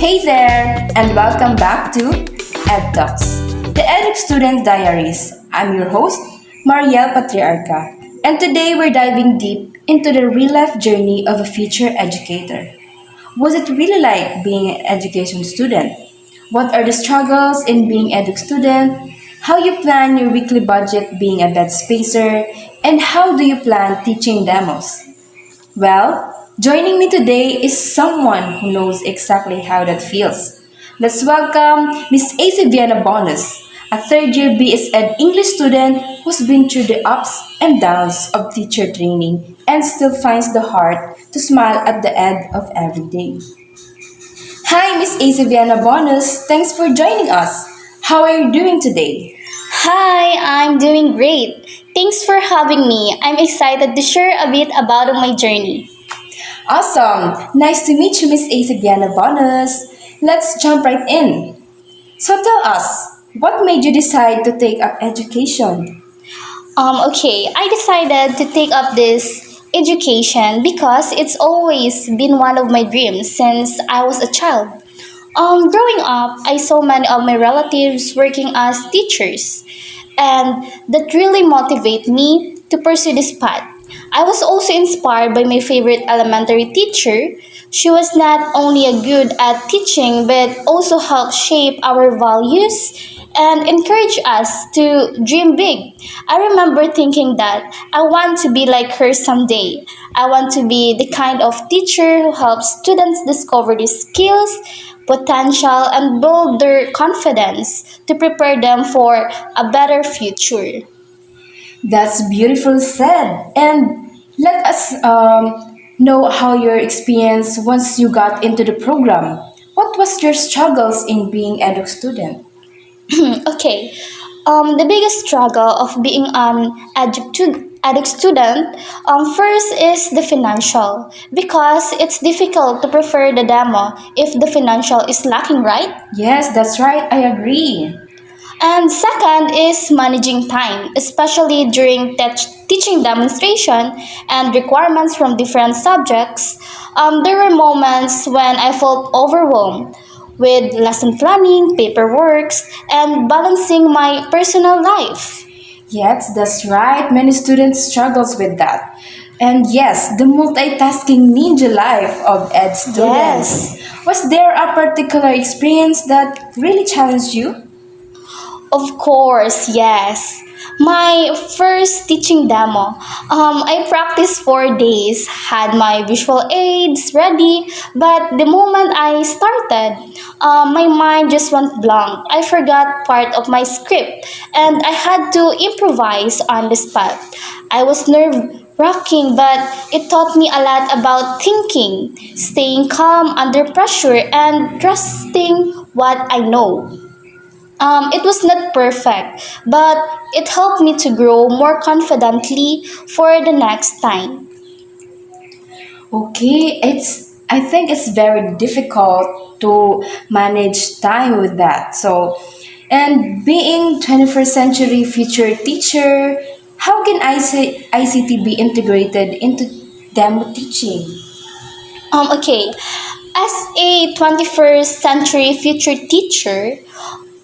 Hey there, and welcome back to EdTalks, the Educ Student Diaries. I'm your host, Marielle Patriarca, and today we're diving deep into the real-life journey of a future educator. Was it really like being an education student? What are the struggles in being Educ student? How you plan your weekly budget being a bed spacer? And how do you plan teaching demos? Well, joining me today is someone who knows exactly how that feels. Let's welcome Miss AC Vienna Bonus, a third year BS Ed English student who's been through the ups and downs of teacher training and still finds the heart to smile at the end of every day. Hi, Miss AC Vienna Bonus. Thanks for joining us. How are you doing today? Hi, I'm doing great. Thanks for having me. I'm excited to share a bit about my journey. Awesome. Nice to meet you, Miss AC Vienna Bonus. Let's jump right in. So tell us, what made you decide to take up education? Okay, I decided to take up this education because it's always been one of my dreams since I was a child. Growing up, I saw many of my relatives working as teachers, and that really motivated me to pursue this path. I was also inspired by my favorite elementary teacher. She was not only a good at teaching but also helped shape our values and encourage us to dream big. I remember thinking that I want to be like her someday. I want to be the kind of teacher who helps students discover their skills, potential, and build their confidence to prepare them for a better future. That's beautiful said. And let us know how your experience once you got into the program. What was your struggles in being edu student? Okay, the biggest struggle of being an addict student first is the financial because it's difficult to prefer the demo if the financial is lacking, right? Yes, that's right. I agree. And second is managing time, especially during teaching demonstration and requirements from different subjects. There were moments when I felt overwhelmed with lesson planning, paperwork, and balancing my personal life. Yes, that's right. Many students struggles with that. And yes, the multitasking ninja life of ed students. Yes. Was there a particular experience that really challenged you? Of course, yes. My first teaching demo, I practiced for days, had my visual aids ready, but the moment I started, my mind just went blank. I forgot part of my script and I had to improvise on the spot. I was nerve wracking, but it taught me a lot about thinking, staying calm under pressure, and trusting what I know. It was not perfect, but it helped me to grow more confidently for the next time. Okay, I think it's very difficult to manage time with that. So, and being 21st century future teacher, how can ICT be integrated into demo teaching? Okay, as a 21st century future teacher,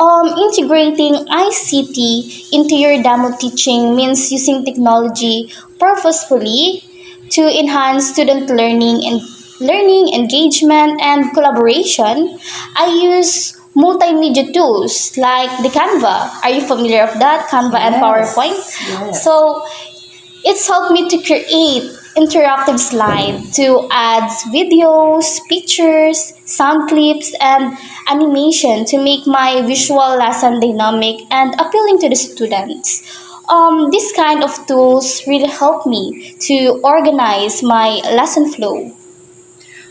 integrating ICT into your demo teaching means using technology purposefully to enhance student learning engagement and collaboration. I use multimedia tools like the Canva. Are you familiar with that? Canva and PowerPoint. Yes, yes. So it's helped me to create interactive slides to add videos, pictures, sound clips, and animation to make my visual lesson dynamic and appealing to the students. This kind of tools really help me to organize my lesson flow.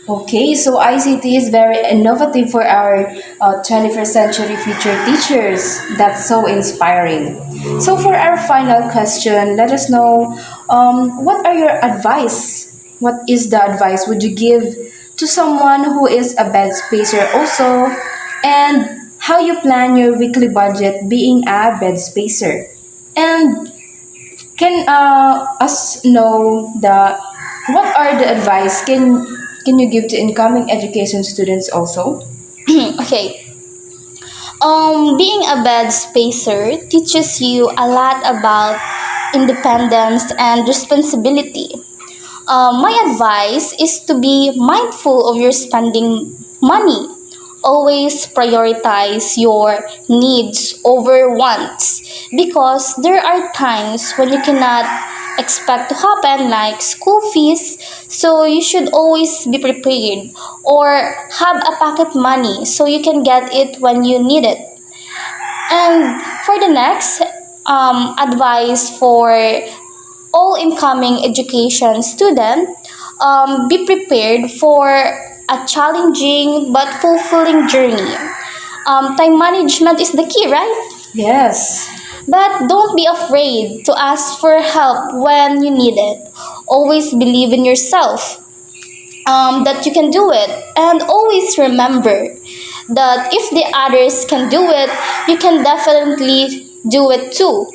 Okay, so ICT is very innovative for our 21st century future teachers. That's so inspiring. So, for our final question, let us know what are your advice? What is the advice would you give to someone who is a bed spacer also? And how you plan your weekly budget being a bed spacer? And can us know the what are the advice can you give to incoming education students also? Okay. Being a bed spacer teaches you a lot about independence and responsibility. My advice is to be mindful of your spending money. Always prioritize your needs over wants because there are times when you cannot expect to happen like school fees, so you should always be prepared or have a pocket money so you can get it when you need it. And for the next advice for all incoming education student, be prepared for a challenging but fulfilling journey. Time management is the key, right? Yes. But don't be afraid to ask for help when you need it. Always believe in yourself, that you can do it. And always remember that if the others can do it, you can definitely do it too.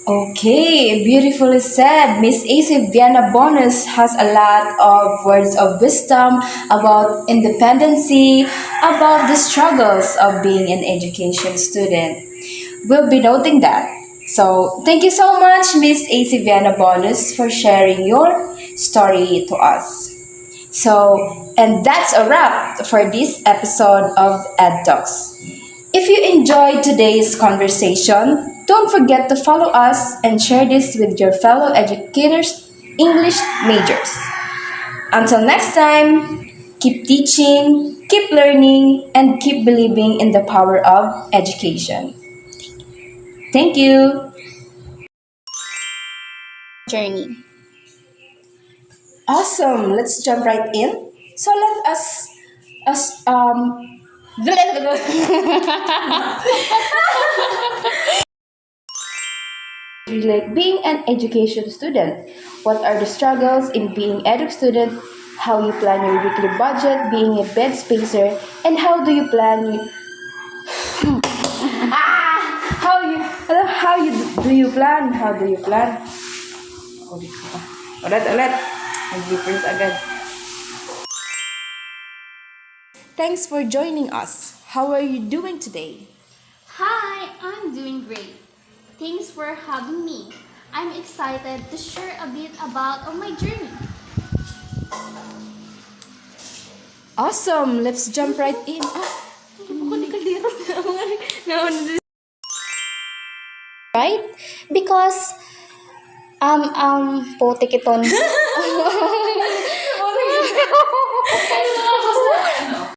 Okay, beautifully said. Miss AC Vienna Bonus has a lot of words of wisdom about independency, about the struggles of being an education student. We'll be noting that. So, thank you so much, Miss AC Vienna Bonus, for sharing your story to us. So, and that's a wrap for this episode of EdTalks. If you enjoyed today's conversation, don't forget to follow us and share this with your fellow educators, English majors. Until next time, keep teaching, keep learning, and keep believing in the power of education. Thank you. Journey. Awesome. Let's jump right in. So let us like being an education student. What are the struggles in being Educ student? How you plan your weekly budget, being a bed spacer, and how do you plan how you do you plan? How do you plan? Ulit. Nag-difference agad. Thanks for joining us. How are you doing today? Hi, I'm doing great. Thanks for having me. I'm excited to share a bit about my journey. Awesome. Let's jump right in. Right? Because putik iton.